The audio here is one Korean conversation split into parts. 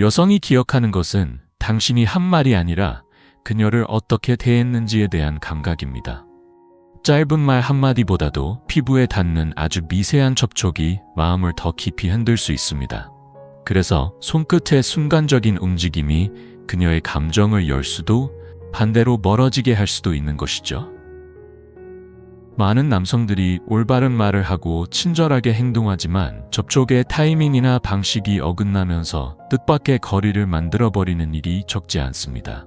여성이 기억하는 것은 당신이 한 말이 아니라 그녀를 어떻게 대했는지에 대한 감각입니다. 짧은 말 한마디보다도 피부에 닿는 아주 미세한 접촉이 마음을 더 깊이 흔들 수 있습니다. 그래서 손끝의 순간적인 움직임이 그녀의 감정을 열 수도 반대로 멀어지게 할 수도 있는 것이죠. 많은 남성들이 올바른 말을 하고 친절하게 행동하지만 접촉의 타이밍이나 방식이 어긋나면서 뜻밖의 거리를 만들어버리는 일이 적지 않습니다.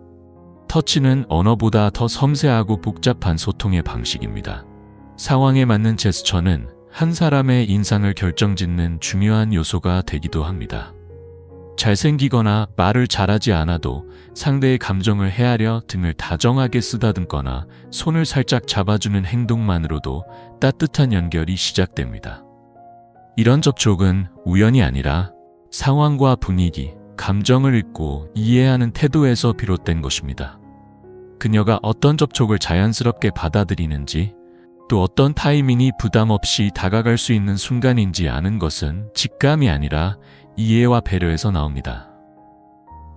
터치는 언어보다 더 섬세하고 복잡한 소통의 방식입니다. 상황에 맞는 제스처는 한 사람의 인상을 결정짓는 중요한 요소가 되기도 합니다. 잘생기거나 말을 잘하지 않아도 상대의 감정을 헤아려 등을 다정하게 쓰다듬거나 손을 살짝 잡아주는 행동만으로도 따뜻한 연결이 시작됩니다. 이런 접촉은 우연이 아니라 상황과 분위기, 감정을 읽고 이해하는 태도에서 비롯된 것입니다. 그녀가 어떤 접촉을 자연스럽게 받아들이는지, 또 어떤 타이밍이 부담 없이 다가갈 수 있는 순간인지 아는 것은 직감이 아니라 이해와 배려에서 나옵니다.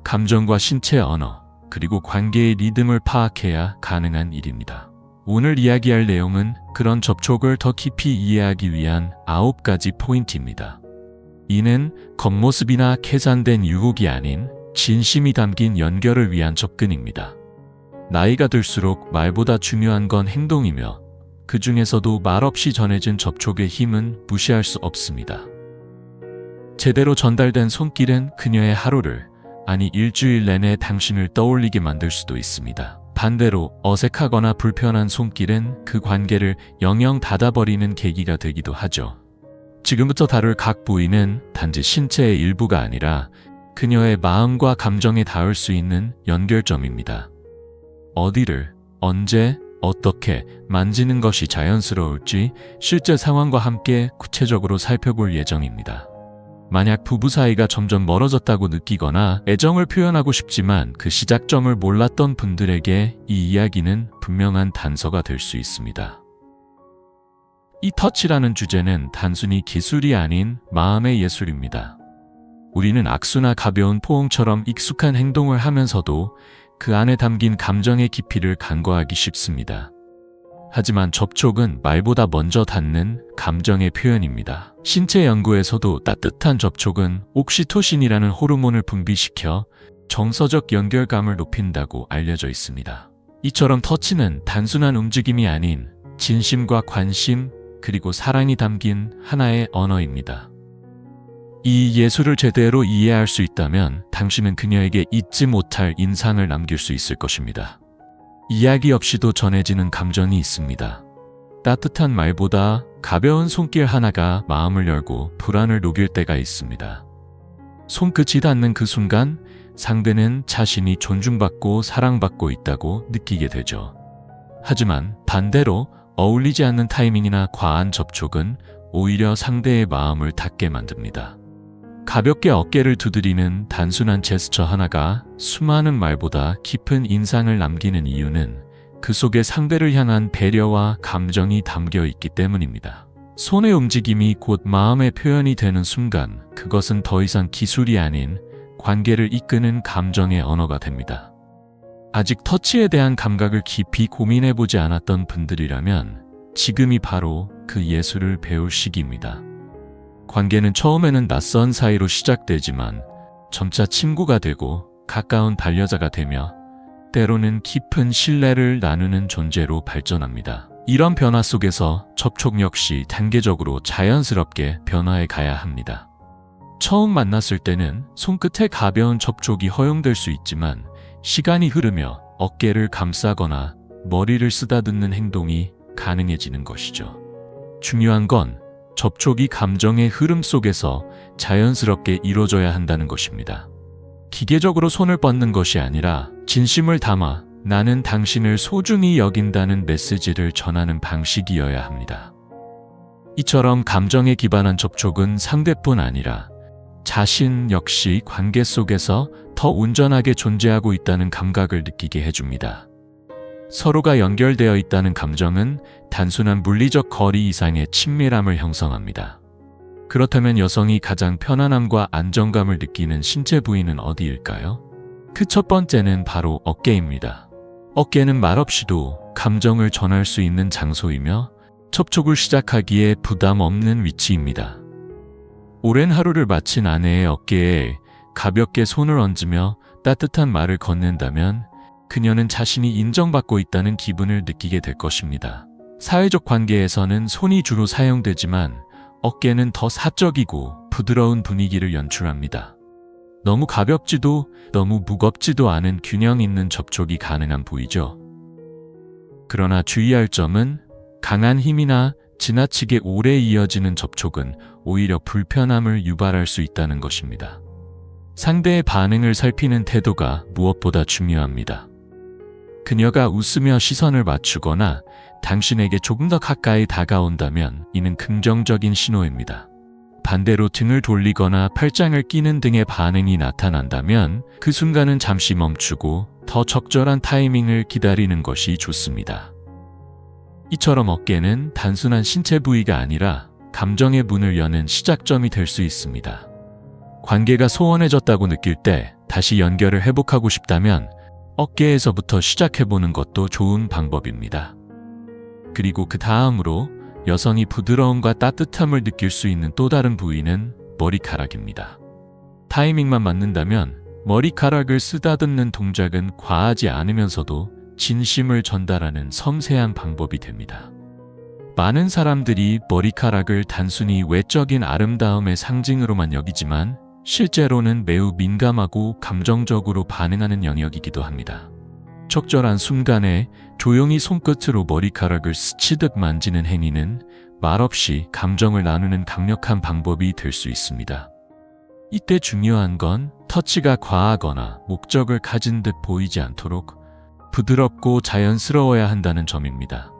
감정과 신체 언어, 그리고 관계의 리듬을 파악해야 가능한 일입니다. 오늘 이야기할 내용은 그런 접촉을 더 깊이 이해하기 위한 9가지 포인트입니다. 이는 겉모습이나 계산된 유혹이 아닌 진심이 담긴 연결을 위한 접근입니다. 나이가 들수록 말보다 중요한 건 행동이며 그 중에서도 말없이 전해진 접촉의 힘은 무시할 수 없습니다. 제대로 전달된 손길은 그녀의 하루를, 아니 일주일 내내 당신을 떠올리게 만들 수도 있습니다. 반대로 어색하거나 불편한 손길은 그 관계를 영영 닫아버리는 계기가 되기도 하죠. 지금부터 다룰 각 부위는 단지 신체의 일부가 아니라 그녀의 마음과 감정에 닿을 수 있는 연결점입니다. 어디를, 언제, 어떻게 만지는 것이 자연스러울지 실제 상황과 함께 구체적으로 살펴볼 예정입니다. 만약 부부 사이가 점점 멀어졌다고 느끼거나 애정을 표현하고 싶지만 그 시작점을 몰랐던 분들에게 이 이야기는 분명한 단서가 될 수 있습니다. 이 터치라는 주제는 단순히 기술이 아닌 마음의 예술입니다. 우리는 악수나 가벼운 포옹처럼 익숙한 행동을 하면서도 그 안에 담긴 감정의 깊이를 간과하기 쉽습니다. 하지만 접촉은 말보다 먼저 닿는 감정의 표현입니다. 신체 연구에서도 따뜻한 접촉은 옥시토신이라는 호르몬을 분비시켜 정서적 연결감을 높인다고 알려져 있습니다. 이처럼 터치는 단순한 움직임이 아닌 진심과 관심, 그리고 사랑이 담긴 하나의 언어입니다. 이 예술을 제대로 이해할 수 있다면 당신은 그녀에게 잊지 못할 인상을 남길 수 있을 것입니다. 이야기 없이도 전해지는 감정이 있습니다. 따뜻한 말보다 가벼운 손길 하나가 마음을 열고 불안을 녹일 때가 있습니다. 손끝이 닿는 그 순간 상대는 자신이 존중받고 사랑받고 있다고 느끼게 되죠. 하지만 반대로 어울리지 않는 타이밍이나 과한 접촉은 오히려 상대의 마음을 닫게 만듭니다. 가볍게 어깨를 두드리는 단순한 제스처 하나가 수많은 말보다 깊은 인상을 남기는 이유는 그 속에 상대를 향한 배려와 감정이 담겨 있기 때문입니다. 손의 움직임이 곧 마음의 표현이 되는 순간 그것은 더 이상 기술이 아닌 관계를 이끄는 감정의 언어가 됩니다. 아직 터치에 대한 감각을 깊이 고민해보지 않았던 분들이라면 지금이 바로 그 예술을 배울 시기입니다. 관계는 처음에는 낯선 사이로 시작되지만 점차 친구가 되고 가까운 반려자가 되며 때로는 깊은 신뢰를 나누는 존재로 발전합니다. 이런 변화 속에서 접촉 역시 단계적으로 자연스럽게 변화해 가야 합니다. 처음 만났을 때는 손끝의 가벼운 접촉이 허용될 수 있지만 시간이 흐르며 어깨를 감싸거나 머리를 쓰다듬는 행동이 가능해지는 것이죠. 중요한 건 접촉이 감정의 흐름 속에서 자연스럽게 이루어져야 한다는 것입니다. 기계적으로 손을 뻗는 것이 아니라 진심을 담아 나는 당신을 소중히 여긴다는 메시지를 전하는 방식이어야 합니다. 이처럼 감정에 기반한 접촉은 상대뿐 아니라 자신 역시 관계 속에서 더 온전하게 존재하고 있다는 감각을 느끼게 해줍니다. 서로가 연결되어 있다는 감정은 단순한 물리적 거리 이상의 친밀함을 형성합니다. 그렇다면 여성이 가장 편안함과 안정감을 느끼는 신체 부위는 어디일까요? 그 첫 번째는 바로 어깨입니다. 어깨는 말없이도 감정을 전할 수 있는 장소이며 접촉을 시작하기에 부담 없는 위치입니다. 오랜 하루를 마친 아내의 어깨에 가볍게 손을 얹으며 따뜻한 말을 건넨다면 그녀는 자신이 인정받고 있다는 기분을 느끼게 될 것입니다. 사회적 관계에서는 손이 주로 사용되지만 어깨는 더 사적이고 부드러운 분위기를 연출합니다. 너무 가볍지도 너무 무겁지도 않은 균형 있는 접촉이 가능한 부위죠. 그러나 주의할 점은 강한 힘이나 지나치게 오래 이어지는 접촉은 오히려 불편함을 유발할 수 있다는 것입니다. 상대의 반응을 살피는 태도가 무엇보다 중요합니다. 그녀가 웃으며 시선을 맞추거나 당신에게 조금 더 가까이 다가온다면 이는 긍정적인 신호입니다. 반대로 등을 돌리거나 팔짱을 끼는 등의 반응이 나타난다면 그 순간은 잠시 멈추고 더 적절한 타이밍을 기다리는 것이 좋습니다. 이처럼 어깨는 단순한 신체 부위가 아니라 감정의 문을 여는 시작점이 될 수 있습니다. 관계가 소원해졌다고 느낄 때 다시 연결을 회복하고 싶다면 어깨에서부터 시작해보는 것도 좋은 방법입니다. 그리고 그 다음으로 여성이 부드러움과 따뜻함을 느낄 수 있는 또 다른 부위는 머리카락입니다. 타이밍만 맞는다면 머리카락을 쓰다듬는 동작은 과하지 않으면서도 진심을 전달하는 섬세한 방법이 됩니다. 많은 사람들이 머리카락을 단순히 외적인 아름다움의 상징으로만 여기지만 실제로는 매우 민감하고 감정적으로 반응하는 영역이기도 합니다. 적절한 순간에 조용히 손끝으로 머리카락을 스치듯 만지는 행위는 말없이 감정을 나누는 강력한 방법이 될 수 있습니다. 이때 중요한 건 터치가 과하거나 목적을 가진 듯 보이지 않도록 부드럽고 자연스러워야 한다는 점입니다.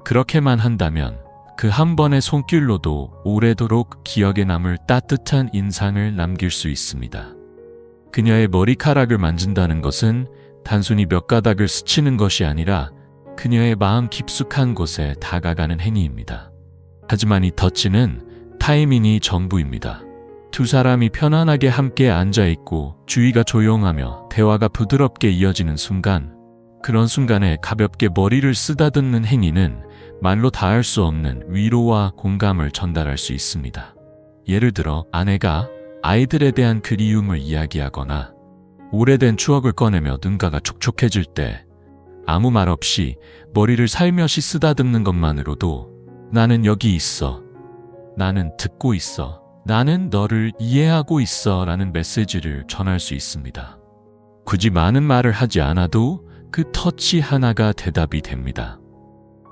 그렇게만 한다면 그 한 번의 손길로도 오래도록 기억에 남을 따뜻한 인상을 남길 수 있습니다. 그녀의 머리카락을 만진다는 것은 단순히 몇 가닥을 스치는 것이 아니라 그녀의 마음 깊숙한 곳에 다가가는 행위입니다. 하지만 이 터치는 타이밍이 전부입니다. 두 사람이 편안하게 함께 앉아있고 주위가 조용하며 대화가 부드럽게 이어지는 순간, 그런 순간에 가볍게 머리를 쓰다듬는 행위는 말로 다할 수 없는 위로와 공감을 전달할 수 있습니다. 예를 들어 아내가 아이들에 대한 그리움을 이야기하거나 오래된 추억을 꺼내며 눈가가 촉촉해질 때 아무 말 없이 머리를 살며시 쓰다듬는 것만으로도 나는 여기 있어, 나는 듣고 있어, 나는 너를 이해하고 있어 라는 메시지를 전할 수 있습니다. 굳이 많은 말을 하지 않아도 그 터치 하나가 대답이 됩니다.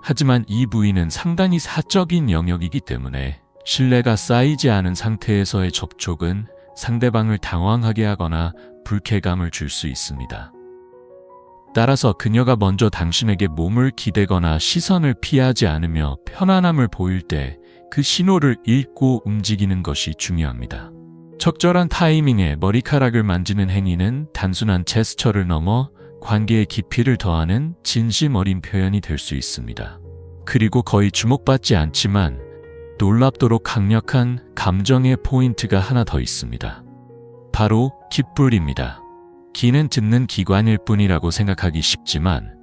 하지만 이 부위는 상당히 사적인 영역이기 때문에 신뢰가 쌓이지 않은 상태에서의 접촉은 상대방을 당황하게 하거나 불쾌감을 줄 수 있습니다. 따라서 그녀가 먼저 당신에게 몸을 기대거나 시선을 피하지 않으며 편안함을 보일 때 그 신호를 읽고 움직이는 것이 중요합니다. 적절한 타이밍에 머리카락을 만지는 행위는 단순한 제스처를 넘어 관계의 깊이를 더하는 진심 어린 표현이 될 수 있습니다. 그리고 거의 주목받지 않지만 놀랍도록 강력한 감정의 포인트가 하나 더 있습니다. 바로 귓불입니다. 귀는 듣는 기관일 뿐이라고 생각하기 쉽지만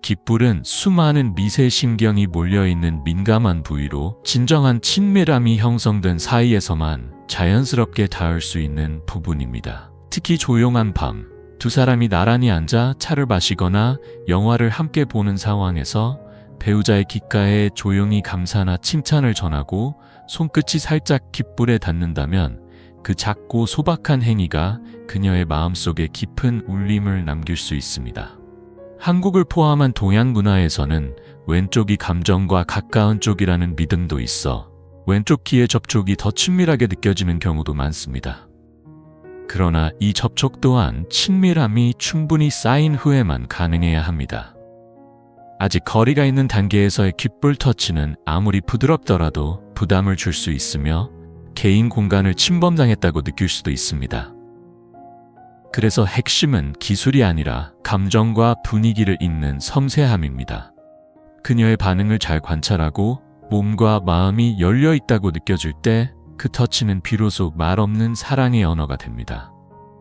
귓불은 수많은 미세신경이 몰려있는 민감한 부위로 진정한 친밀함이 형성된 사이에서만 자연스럽게 닿을 수 있는 부분입니다. 특히 조용한 밤, 두 사람이 나란히 앉아 차를 마시거나 영화를 함께 보는 상황에서 배우자의 귓가에 조용히 감사나 칭찬을 전하고 손끝이 살짝 귓불에 닿는다면 그 작고 소박한 행위가 그녀의 마음속에 깊은 울림을 남길 수 있습니다. 한국을 포함한 동양 문화에서는 왼쪽이 감정과 가까운 쪽이라는 믿음도 있어 왼쪽 귀의 접촉이 더 친밀하게 느껴지는 경우도 많습니다. 그러나 이 접촉 또한 친밀함이 충분히 쌓인 후에만 가능해야 합니다. 아직 거리가 있는 단계에서의 귓불 터치는 아무리 부드럽더라도 부담을 줄 수 있으며 개인 공간을 침범당했다고 느낄 수도 있습니다. 그래서 핵심은 기술이 아니라 감정과 분위기를 읽는 섬세함입니다. 그녀의 반응을 잘 관찰하고 몸과 마음이 열려 있다고 느껴질 때 그 터치는 비로소 말없는 사랑의 언어가 됩니다.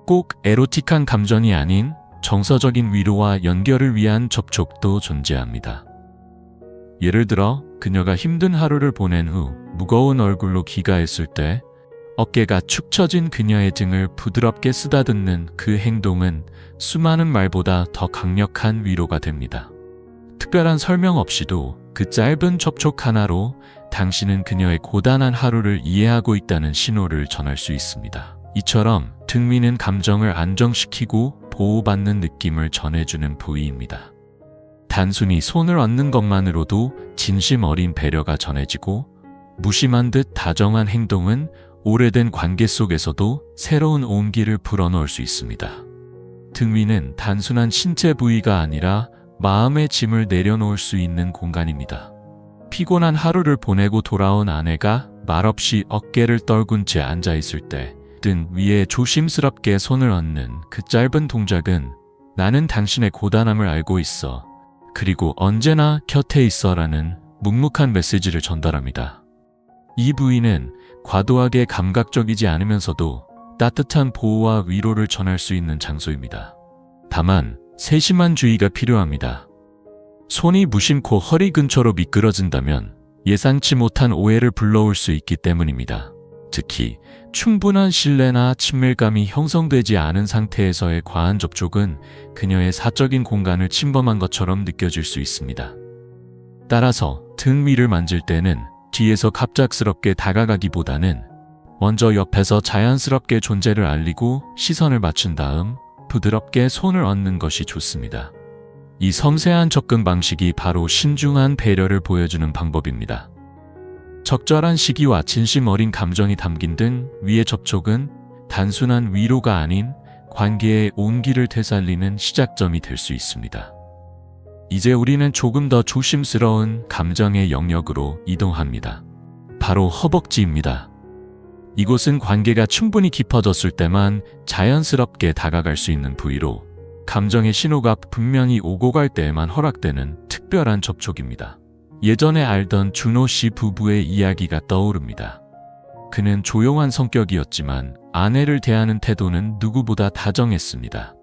꼭 에로틱한 감정이 아닌 정서적인 위로와 연결을 위한 접촉도 존재합니다. 예를 들어 그녀가 힘든 하루를 보낸 후 무거운 얼굴로 귀가했을 때 어깨가 축 처진 그녀의 등을 부드럽게 쓰다듬는 그 행동은 수많은 말보다 더 강력한 위로가 됩니다. 특별한 설명 없이도 그 짧은 접촉 하나로 당신은 그녀의 고단한 하루를 이해하고 있다는 신호를 전할 수 있습니다. 이처럼 등 미는 감정을 안정시키고 보호받는 느낌을 전해주는 부위입니다. 단순히 손을 얹는 것만으로도 진심 어린 배려가 전해지고 무심한 듯 다정한 행동은 오래된 관계 속에서도 새로운 온기를 불어넣을 수 있습니다. 등 위는 단순한 신체 부위가 아니라 마음의 짐을 내려놓을 수 있는 공간입니다. 피곤한 하루를 보내고 돌아온 아내가 말없이 어깨를 떨군 채 앉아있을 때 등 위에 조심스럽게 손을 얹는 그 짧은 동작은 나는 당신의 고단함을 알고 있어. 그리고 언제나 곁에 있어라는 묵묵한 메시지를 전달합니다. 이 부위는 과도하게 감각적이지 않으면서도 따뜻한 보호와 위로를 전할 수 있는 장소입니다. 다만 세심한 주의가 필요합니다. 손이 무심코 허리 근처로 미끄러진다면 예상치 못한 오해를 불러올 수 있기 때문입니다. 특히 충분한 신뢰나 친밀감이 형성되지 않은 상태에서의 과한 접촉은 그녀의 사적인 공간을 침범한 것처럼 느껴질 수 있습니다. 따라서 등 위를 만질 때는 뒤에서 갑작스럽게 다가가기보다는 먼저 옆에서 자연스럽게 존재를 알리고 시선을 맞춘 다음 부드럽게 손을 얹는 것이 좋습니다. 이 섬세한 접근 방식이 바로 신중한 배려를 보여주는 방법입니다. 적절한 시기와 진심 어린 감정이 담긴 등 위의 접촉은 단순한 위로가 아닌 관계의 온기를 되살리는 시작점이 될 수 있습니다. 이제 우리는 조금 더 조심스러운 감정의 영역으로 이동합니다. 바로 허벅지입니다. 이곳은 관계가 충분히 깊어졌을 때만 자연스럽게 다가갈 수 있는 부위로 감정의 신호가 분명히 오고 갈 때에만 허락되는 특별한 접촉입니다. 예전에 알던 준호 씨 부부의 이야기가 떠오릅니다. 그는 조용한 성격이었지만 아내를 대하는 태도는 누구보다 다정했습니다.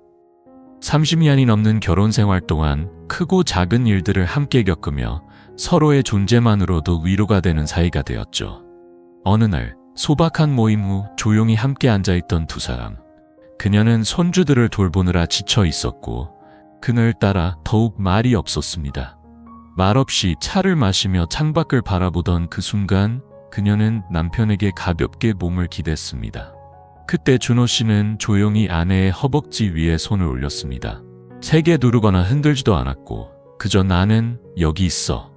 30년이 넘는 결혼 생활 동안 크고 작은 일들을 함께 겪으며 서로의 존재만으로도 위로가 되는 사이가 되었죠. 어느 날 소박한 모임 후 조용히 함께 앉아있던 두 사람. 그녀는 손주들을 돌보느라 지쳐 있었고 그날따라 더욱 말이 없었습니다. 말없이 차를 마시며 창밖을 바라보던 그 순간 그녀는 남편에게 가볍게 몸을 기댔습니다. 그때 준호 씨는 조용히 아내의 허벅지 위에 손을 올렸습니다. 세게 누르거나 흔들지도 않았고 그저 나는 여기 있어.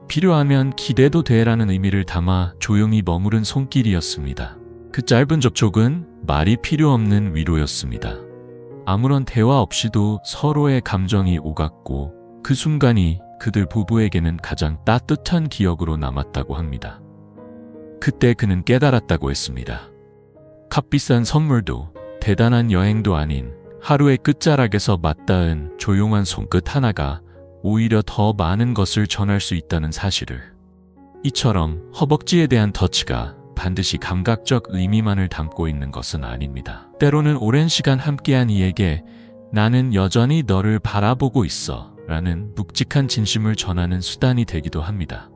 필요하면 기대도 돼라는 의미를 담아 조용히 머무른 손길이었습니다. 그 짧은 접촉은 말이 필요 없는 위로였습니다. 아무런 대화 없이도 서로의 감정이 오갔고 그 순간이 그들 부부에게는 가장 따뜻한 기억으로 남았다고 합니다. 그때 그는 깨달았다고 했습니다. 값비싼 선물도 대단한 여행도 아닌 하루의 끝자락에서 맞닿은 조용한 손끝 하나가 오히려 더 많은 것을 전할 수 있다는 사실을. 이처럼 허벅지에 대한 터치가 반드시 감각적 의미만을 담고 있는 것은 아닙니다. 때로는 오랜 시간 함께한 이에게 나는 여전히 너를 바라보고 있어 라는 묵직한 진심을 전하는 수단이 되기도 합니다.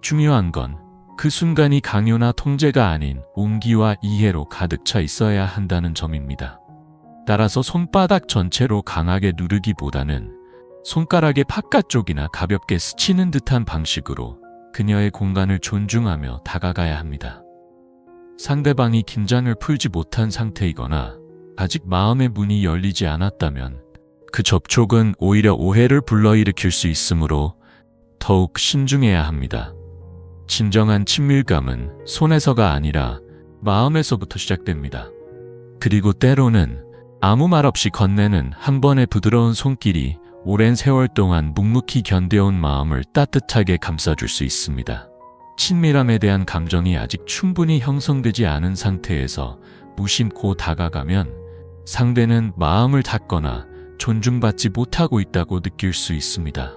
중요한 건 그 순간이 강요나 통제가 아닌 온기와 이해로 가득 차 있어야 한다는 점입니다. 따라서 손바닥 전체로 강하게 누르기보다는 손가락의 바깥쪽이나 가볍게 스치는 듯한 방식으로 그녀의 공간을 존중하며 다가가야 합니다. 상대방이 긴장을 풀지 못한 상태이거나 아직 마음의 문이 열리지 않았다면 그 접촉은 오히려 오해를 불러일으킬 수 있으므로 더욱 신중해야 합니다. 진정한 친밀감은 손에서가 아니라 마음에서부터 시작됩니다. 그리고 때로는 아무 말 없이 건네는 한 번의 부드러운 손길이 오랜 세월 동안 묵묵히 견뎌온 마음을 따뜻하게 감싸줄 수 있습니다. 친밀함에 대한 감정이 아직 충분히 형성되지 않은 상태에서 무심코 다가가면 상대는 마음을 닫거나 존중받지 못하고 있다고 느낄 수 있습니다.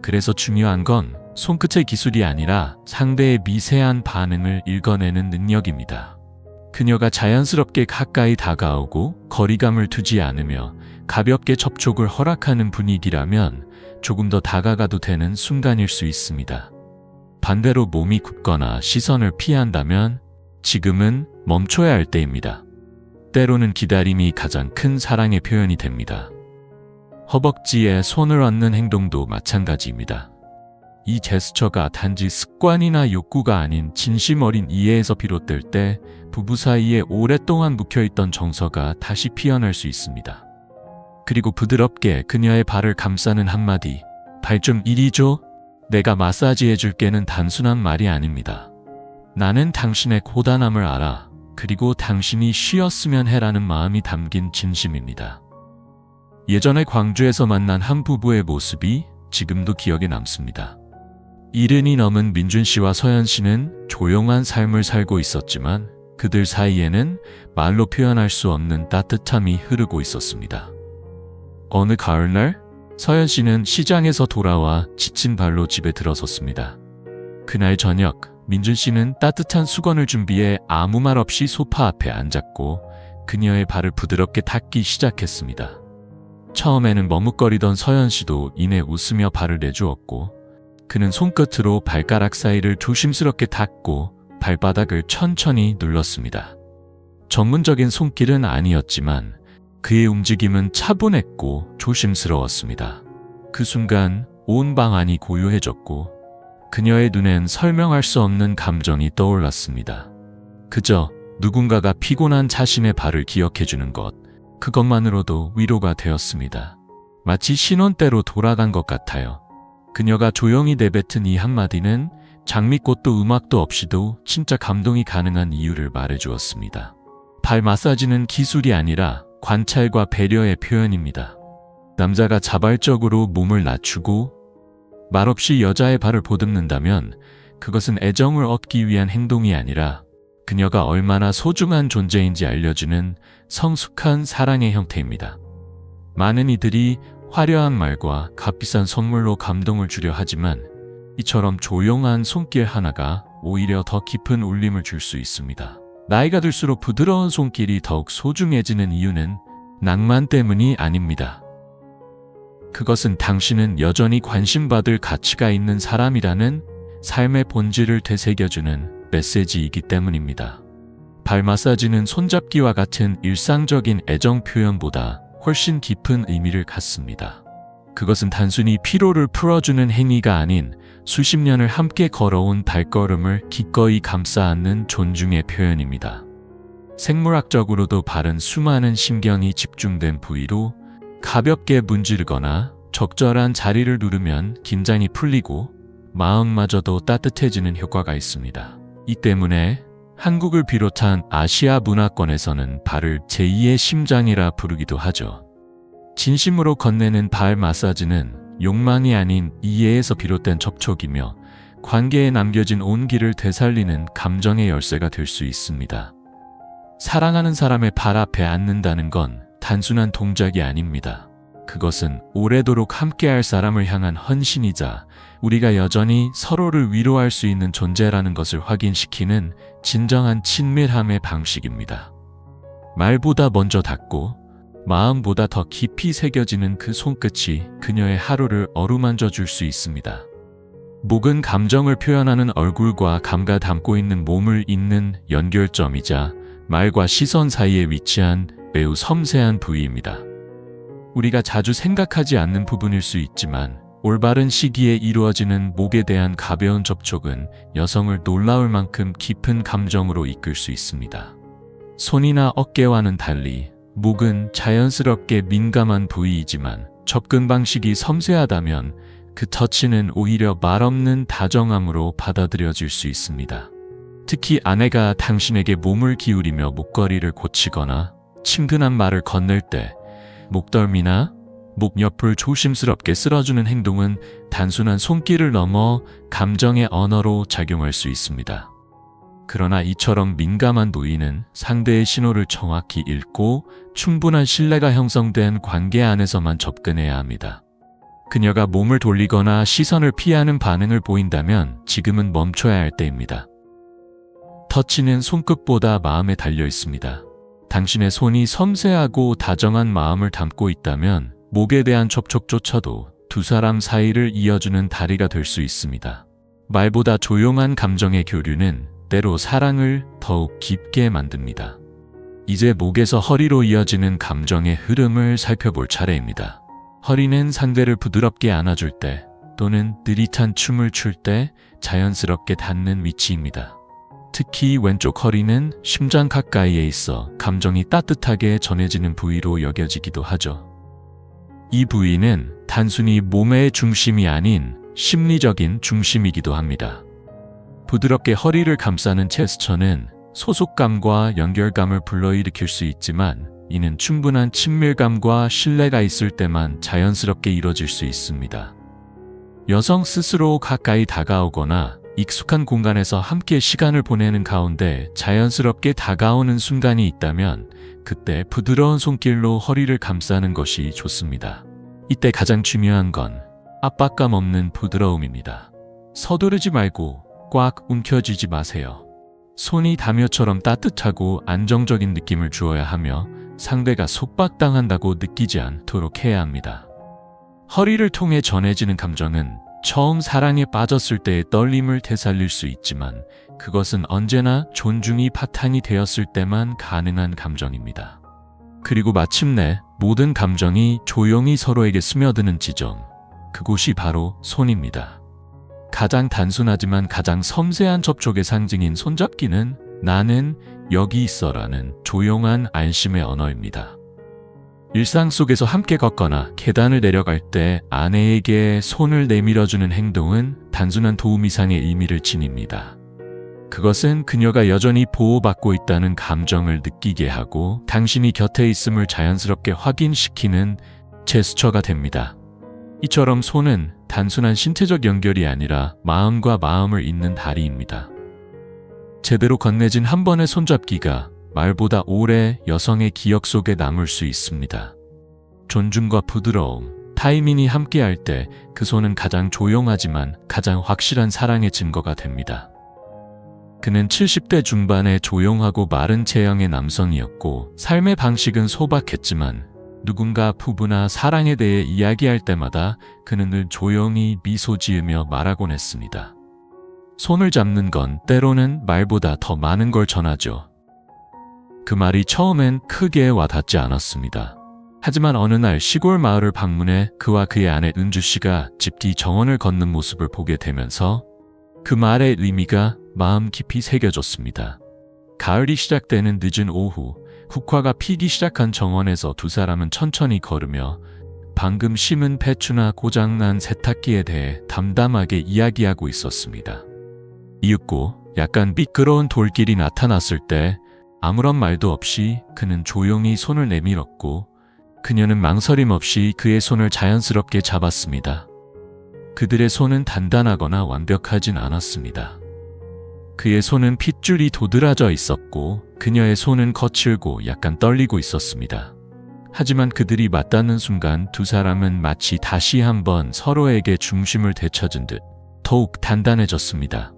그래서 중요한 건 손끝의 기술이 아니라 상대의 미세한 반응을 읽어내는 능력입니다. 그녀가 자연스럽게 가까이 다가오고 거리감을 두지 않으며 가볍게 접촉을 허락하는 분위기라면 조금 더 다가가도 되는 순간일 수 있습니다. 반대로 몸이 굳거나 시선을 피한다면 지금은 멈춰야 할 때입니다. 때로는 기다림이 가장 큰 사랑의 표현이 됩니다. 허벅지에 손을 얹는 행동도 마찬가지입니다. 이 제스처가 단지 습관이나 욕구가 아닌 진심 어린 이해에서 비롯될 때 부부 사이에 오랫동안 묵혀있던 정서가 다시 피어날 수 있습니다. 그리고 부드럽게 그녀의 발을 감싸는 한마디, 발 좀 이리 줘. 내가 마사지 해줄게는 단순한 말이 아닙니다. 나는 당신의 고단함을 알아. 그리고 당신이 쉬었으면 해라는 마음이 담긴 진심입니다. 예전에 광주에서 만난 한 부부의 모습이 지금도 기억에 남습니다. 70이 넘은 민준 씨와 서연 씨는 조용한 삶을 살고 있었지만 그들 사이에는 말로 표현할 수 없는 따뜻함이 흐르고 있었습니다. 어느 가을날 서연 씨는 시장에서 돌아와 지친 발로 집에 들어섰습니다. 그날 저녁 민준 씨는 따뜻한 수건을 준비해 아무 말 없이 소파 앞에 앉았고 그녀의 발을 부드럽게 닦기 시작했습니다. 처음에는 머뭇거리던 서연 씨도 이내 웃으며 발을 내주었고 그는 손끝으로 발가락 사이를 조심스럽게 닦고 발바닥을 천천히 눌렀습니다. 전문적인 손길은 아니었지만 그의 움직임은 차분했고 조심스러웠습니다. 그 순간 온 방 안이 고요해졌고 그녀의 눈엔 설명할 수 없는 감정이 떠올랐습니다. 그저 누군가가 피곤한 자신의 발을 기억해주는 것, 그것만으로도 위로가 되었습니다. 마치 신혼 때로 돌아간 것 같아요. 그녀가 조용히 내뱉은 이 한마디는 장미꽃도 음악도 없이도 진짜 감동이 가능한 이유를 말해주었습니다. 발 마사지는 기술이 아니라 관찰과 배려의 표현입니다. 남자가 자발적으로 몸을 낮추고 말없이 여자의 발을 보듬는다면 그것은 애정을 얻기 위한 행동이 아니라 그녀가 얼마나 소중한 존재인지 알려주는 성숙한 사랑의 형태입니다. 많은 이들이 화려한 말과 값비싼 선물로 감동을 주려 하지만 이처럼 조용한 손길 하나가 오히려 더 깊은 울림을 줄 수 있습니다. 나이가 들수록 부드러운 손길이 더욱 소중해지는 이유는 낭만 때문이 아닙니다. 그것은 당신은 여전히 관심받을 가치가 있는 사람이라는 삶의 본질을 되새겨주는 메시지이기 때문입니다. 발 마사지는 손잡기와 같은 일상적인 애정 표현보다 훨씬 깊은 의미를 갖습니다. 그것은 단순히 피로를 풀어주는 행위가 아닌 수십 년을 함께 걸어온 발걸음을 기꺼이 감싸 안는 존중의 표현입니다. 생물학적으로도 발은 수많은 신경이 집중된 부위로 가볍게 문지르거나 적절한 자리를 누르면 긴장이 풀리고 마음마저도 따뜻해지는 효과가 있습니다. 이 때문에 한국을 비롯한 아시아 문화권에서는 발을 제2의 심장이라 부르기도 하죠. 진심으로 건네는 발 마사지는 욕망이 아닌 이해에서 비롯된 접촉이며 관계에 남겨진 온기를 되살리는 감정의 열쇠가 될 수 있습니다. 사랑하는 사람의 발 앞에 앉는다는 건 단순한 동작이 아닙니다. 그것은 오래도록 함께할 사람을 향한 헌신이자 우리가 여전히 서로를 위로할 수 있는 존재라는 것을 확인시키는 진정한 친밀함의 방식입니다. 말보다 먼저 닿고 마음보다 더 깊이 새겨지는 그 손끝이 그녀의 하루를 어루만져 줄 수 있습니다. 목은 감정을 표현하는 얼굴과 감가 담고 있는 몸을 잇는 연결점이자 말과 시선 사이에 위치한 매우 섬세한 부위입니다. 우리가 자주 생각하지 않는 부분일 수 있지만 올바른 시기에 이루어지는 목에 대한 가벼운 접촉은 여성을 놀라울 만큼 깊은 감정으로 이끌 수 있습니다. 손이나 어깨와는 달리 목은 자연스럽게 민감한 부위이지만 접근 방식이 섬세하다면 그 터치는 오히려 말없는 다정함으로 받아들여질 수 있습니다. 특히 아내가 당신에게 몸을 기울이며 목걸이를 고치거나 친근한 말을 건넬 때 목덜미나 목 옆을 조심스럽게 쓸어주는 행동은 단순한 손길을 넘어 감정의 언어로 작용할 수 있습니다. 그러나 이처럼 민감한 부위는 상대의 신호를 정확히 읽고 충분한 신뢰가 형성된 관계 안에서만 접근해야 합니다. 그녀가 몸을 돌리거나 시선을 피하는 반응을 보인다면 지금은 멈춰야 할 때입니다. 터치는 손끝보다 마음에 달려 있습니다. 당신의 손이 섬세하고 다정한 마음을 담고 있다면 목에 대한 접촉조차도 두 사람 사이를 이어주는 다리가 될 수 있습니다. 말보다 조용한 감정의 교류는 때로 사랑을 더욱 깊게 만듭니다. 이제 목에서 허리로 이어지는 감정의 흐름을 살펴볼 차례입니다. 허리는 상대를 부드럽게 안아줄 때 또는 느릿한 춤을 출 때 자연스럽게 닿는 위치입니다. 특히 왼쪽 허리는 심장 가까이에 있어 감정이 따뜻하게 전해지는 부위로 여겨지기도 하죠. 이 부위는 단순히 몸의 중심이 아닌 심리적인 중심이기도 합니다. 부드럽게 허리를 감싸는 제스처는 소속감과 연결감을 불러일으킬 수 있지만 이는 충분한 친밀감과 신뢰가 있을 때만 자연스럽게 이뤄질 수 있습니다. 여성 스스로 가까이 다가오거나 익숙한 공간에서 함께 시간을 보내는 가운데 자연스럽게 다가오는 순간이 있다면 그때 부드러운 손길로 허리를 감싸는 것이 좋습니다. 이때 가장 중요한 건 압박감 없는 부드러움입니다. 서두르지 말고 꽉 움켜쥐지 마세요. 손이 담요처럼 따뜻하고 안정적인 느낌을 주어야 하며 상대가 속박당한다고 느끼지 않도록 해야 합니다. 허리를 통해 전해지는 감정은 처음 사랑에 빠졌을 때의 떨림을 되살릴 수 있지만 그것은 언제나 존중이 바탕이 되었을 때만 가능한 감정입니다. 그리고 마침내 모든 감정이 조용히 서로에게 스며드는 지점, 그곳이 바로 손입니다. 가장 단순하지만 가장 섬세한 접촉의 상징인 손잡기는 나는 여기 있어라는 조용한 안심의 언어입니다. 일상 속에서 함께 걷거나 계단을 내려갈 때 아내에게 손을 내밀어주는 행동은 단순한 도움 이상의 의미를 지닙니다. 그것은 그녀가 여전히 보호받고 있다는 감정을 느끼게 하고 당신이 곁에 있음을 자연스럽게 확인시키는 제스처가 됩니다. 이처럼 손은 단순한 신체적 연결이 아니라 마음과 마음을 잇는 다리입니다. 제대로 건네진 한 번의 손잡기가 말보다 오래 여성의 기억 속에 남을 수 있습니다. 존중과 부드러움, 타이밍이 함께할 때 그 손은 가장 조용하지만 가장 확실한 사랑의 증거가 됩니다. 그는 70대 중반의 조용하고 마른 체형의 남성이었고 삶의 방식은 소박했지만 누군가 부부나 사랑에 대해 이야기할 때마다 그는 늘 조용히 미소 지으며 말하곤 했습니다. 손을 잡는 건 때로는 말보다 더 많은 걸 전하죠. 그 말이 처음엔 크게 와닿지 않았습니다. 하지만 어느 날 시골 마을을 방문해 그와 그의 아내 은주 씨가 집 뒤 정원을 걷는 모습을 보게 되면서 그 말의 의미가 마음 깊이 새겨졌습니다. 가을이 시작되는 늦은 오후, 국화가 피기 시작한 정원에서 두 사람은 천천히 걸으며 방금 심은 배추나 고장난 세탁기에 대해 담담하게 이야기하고 있었습니다. 이윽고 약간 미끄러운 돌길이 나타났을 때 아무런 말도 없이 그는 조용히 손을 내밀었고 그녀는 망설임 없이 그의 손을 자연스럽게 잡았습니다. 그들의 손은 단단하거나 완벽하진 않았습니다. 그의 손은 핏줄이 도드라져 있었고 그녀의 손은 거칠고 약간 떨리고 있었습니다. 하지만 그들이 맞닿는 순간 두 사람은 마치 다시 한번 서로에게 중심을 되찾은 듯 더욱 단단해졌습니다.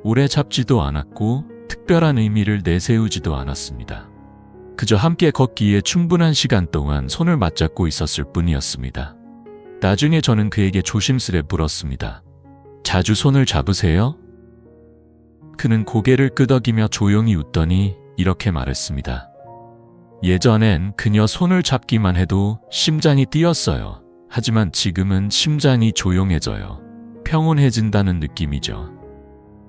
오래 잡지도 않았고 특별한 의미를 내세우지도 않았습니다. 그저 함께 걷기에 충분한 시간 동안 손을 맞잡고 있었을 뿐이었습니다. 나중에 저는 그에게 조심스레 물었습니다. 자주 손을 잡으세요? 그는 고개를 끄덕이며 조용히 웃더니 이렇게 말했습니다. 예전엔 그녀 손을 잡기만 해도 심장이 뛰었어요. 하지만 지금은 심장이 조용해져요. 평온해진다는 느낌이죠.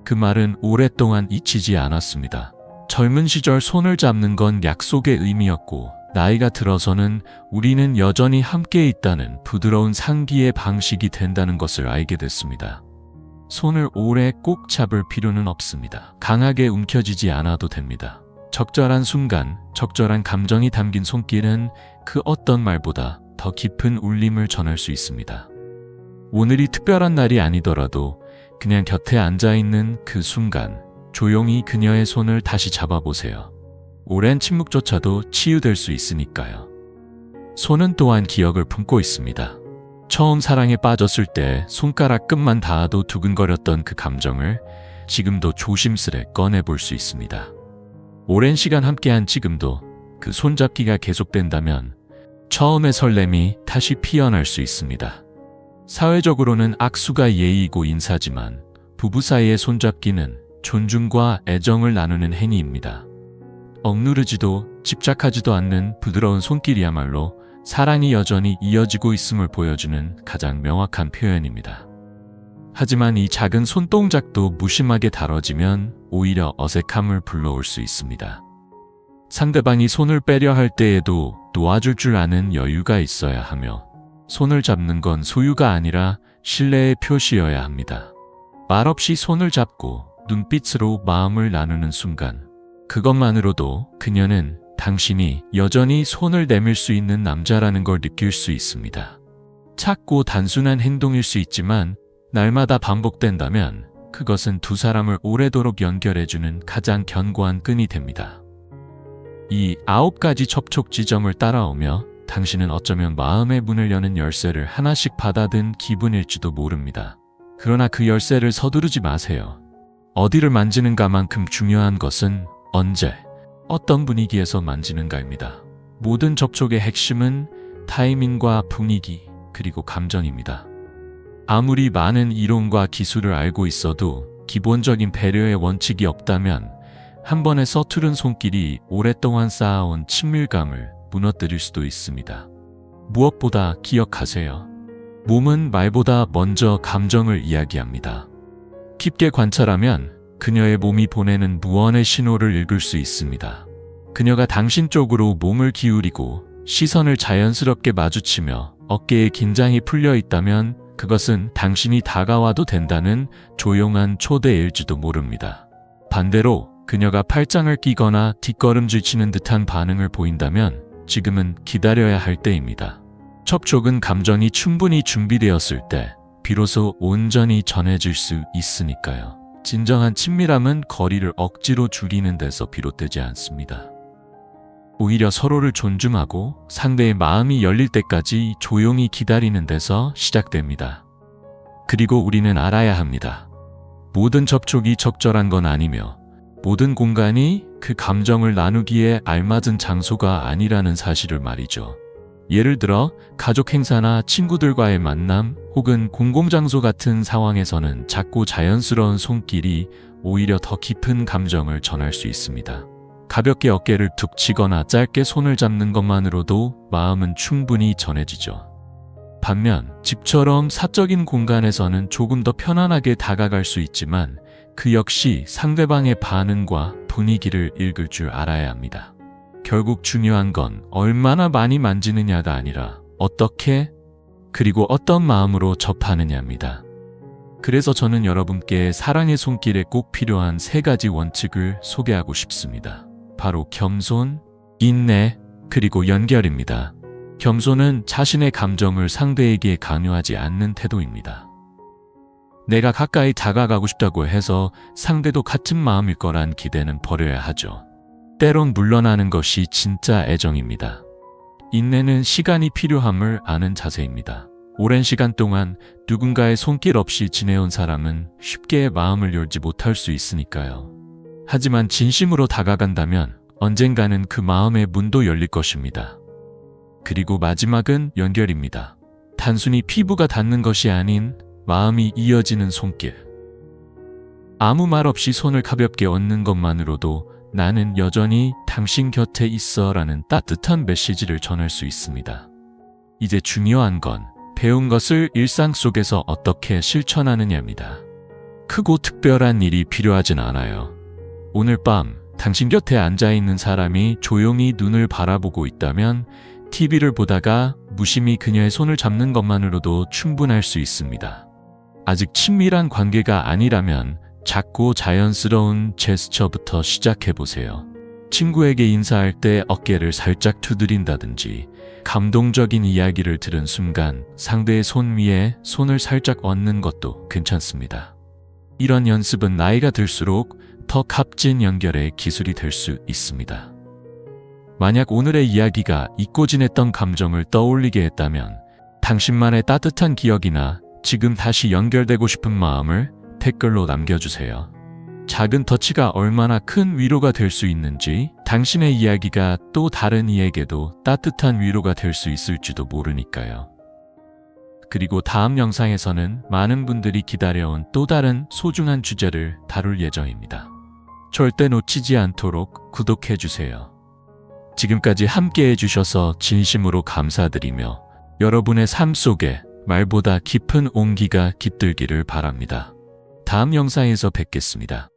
그 말은 오랫동안 잊히지 않았습니다. 젊은 시절 손을 잡는 건 약속의 의미였고 나이가 들어서는 우리는 여전히 함께 있다는 부드러운 상기의 방식이 된다는 것을 알게 됐습니다. 손을 오래 꼭 잡을 필요는 없습니다. 강하게 움켜쥐지 않아도 됩니다. 적절한 순간, 적절한 감정이 담긴 손길은 그 어떤 말보다 더 깊은 울림을 전할 수 있습니다. 오늘이 특별한 날이 아니더라도 그냥 곁에 앉아있는 그 순간 조용히 그녀의 손을 다시 잡아보세요. 오랜 침묵조차도 치유될 수 있으니까요. 손은 또한 기억을 품고 있습니다. 처음 사랑에 빠졌을 때 손가락 끝만 닿아도 두근거렸던 그 감정을 지금도 조심스레 꺼내볼 수 있습니다. 오랜 시간 함께한 지금도 그 손잡기가 계속된다면 처음의 설렘이 다시 피어날 수 있습니다. 사회적으로는 악수가 예의이고 인사지만 부부 사이의 손잡기는 존중과 애정을 나누는 행위입니다. 억누르지도 집착하지도 않는 부드러운 손길이야말로 사랑이 여전히 이어지고 있음을 보여주는 가장 명확한 표현입니다. 하지만 이 작은 손동작도 무심하게 다뤄지면 오히려 어색함을 불러올 수 있습니다. 상대방이 손을 빼려 할 때에도 놓아줄 줄 아는 여유가 있어야 하며 손을 잡는 건 소유가 아니라 신뢰의 표시여야 합니다. 말없이 손을 잡고 눈빛으로 마음을 나누는 순간 그것만으로도 그녀는 당신이 여전히 손을 내밀 수 있는 남자라는 걸 느낄 수 있습니다. 작고 단순한 행동일 수 있지만 날마다 반복된다면 그것은 두 사람을 오래도록 연결해주는 가장 견고한 끈이 됩니다. 이 9가지 접촉 지점을 따라오며 당신은 어쩌면 마음의 문을 여는 열쇠를 하나씩 받아든 기분일지도 모릅니다. 그러나 그 열쇠를 서두르지 마세요. 어디를 만지는가만큼 중요한 것은 언제, 어떤 분위기에서 만지는가입니다. 모든 접촉의 핵심은 타이밍과 분위기, 그리고 감정입니다. 아무리 많은 이론과 기술을 알고 있어도 기본적인 배려의 원칙이 없다면 한 번의 서투른 손길이 오랫동안 쌓아온 친밀감을 무너뜨릴 수도 있습니다. 무엇보다 기억하세요. 몸은 말보다 먼저 감정을 이야기합니다. 깊게 관찰하면 그녀의 몸이 보내는 무언의 신호를 읽을 수 있습니다. 그녀가 당신 쪽으로 몸을 기울이고 시선을 자연스럽게 마주치며 어깨에 긴장이 풀려 있다면 그것은 당신이 다가와도 된다는 조용한 초대일지도 모릅니다. 반대로 그녀가 팔짱을 끼거나 뒷걸음질 치는 듯한 반응을 보인다면 지금은 기다려야 할 때입니다. 접촉은 감정이 충분히 준비되었을 때 비로소 온전히 전해질 수 있으니까요. 진정한 친밀함은 거리를 억지로 줄이는 데서 비롯되지 않습니다. 오히려 서로를 존중하고 상대의 마음이 열릴 때까지 조용히 기다리는 데서 시작됩니다. 그리고 우리는 알아야 합니다. 모든 접촉이 적절한 건 아니며 모든 공간이 그 감정을 나누기에 알맞은 장소가 아니라는 사실을 말이죠. 예를 들어 가족 행사나 친구들과의 만남 혹은 공공장소 같은 상황에서는 작고 자연스러운 손길이 오히려 더 깊은 감정을 전할 수 있습니다. 가볍게 어깨를 툭 치거나 짧게 손을 잡는 것만으로도 마음은 충분히 전해지죠. 반면 집처럼 사적인 공간에서는 조금 더 편안하게 다가갈 수 있지만 그 역시 상대방의 반응과 분위기를 읽을 줄 알아야 합니다. 결국 중요한 건 얼마나 많이 만지느냐가 아니라 어떻게 그리고 어떤 마음으로 접하느냐입니다. 그래서 저는 여러분께 사랑의 손길에 꼭 필요한 3가지 원칙을 소개하고 싶습니다. 바로 겸손, 인내, 그리고 연결입니다. 겸손은 자신의 감정을 상대에게 강요하지 않는 태도입니다. 내가 가까이 다가가고 싶다고 해서 상대도 같은 마음일 거란 기대는 버려야 하죠. 때론 물러나는 것이 진짜 애정입니다. 인내는 시간이 필요함을 아는 자세입니다. 오랜 시간 동안 누군가의 손길 없이 지내온 사람은 쉽게 마음을 열지 못할 수 있으니까요. 하지만 진심으로 다가간다면 언젠가는 그 마음의 문도 열릴 것입니다. 그리고 마지막은 연결입니다. 단순히 피부가 닿는 것이 아닌 마음이 이어지는 손길. 아무 말 없이 손을 가볍게 얹는 것만으로도 나는 여전히 당신 곁에 있어 라는 따뜻한 메시지를 전할 수 있습니다. 이제 중요한 건 배운 것을 일상 속에서 어떻게 실천하느냐입니다. 크고 특별한 일이 필요하진 않아요. 오늘 밤 당신 곁에 앉아있는 사람이 조용히 눈을 바라보고 있다면 TV를 보다가 무심히 그녀의 손을 잡는 것만으로도 충분할 수 있습니다. 아직 친밀한 관계가 아니라면 작고 자연스러운 제스처부터 시작해보세요. 친구에게 인사할 때 어깨를 살짝 두드린다든지 감동적인 이야기를 들은 순간 상대의 손 위에 손을 살짝 얹는 것도 괜찮습니다. 이런 연습은 나이가 들수록 더 값진 연결의 기술이 될 수 있습니다. 만약 오늘의 이야기가 잊고 지냈던 감정을 떠올리게 했다면 당신만의 따뜻한 기억이나 지금 다시 연결되고 싶은 마음을 댓글로 남겨주세요. 작은 터치가 얼마나 큰 위로가 될 수 있는지, 당신의 이야기가 또 다른 이에게도 따뜻한 위로가 될 수 있을지도 모르니까요. 그리고 다음 영상에서는 많은 분들이 기다려온 또 다른 소중한 주제를 다룰 예정입니다. 절대 놓치지 않도록 구독해주세요. 지금까지 함께 해주셔서 진심으로 감사드리며 여러분의 삶 속에 말보다 깊은 온기가 깃들기를 바랍니다. 다음 영상에서 뵙겠습니다.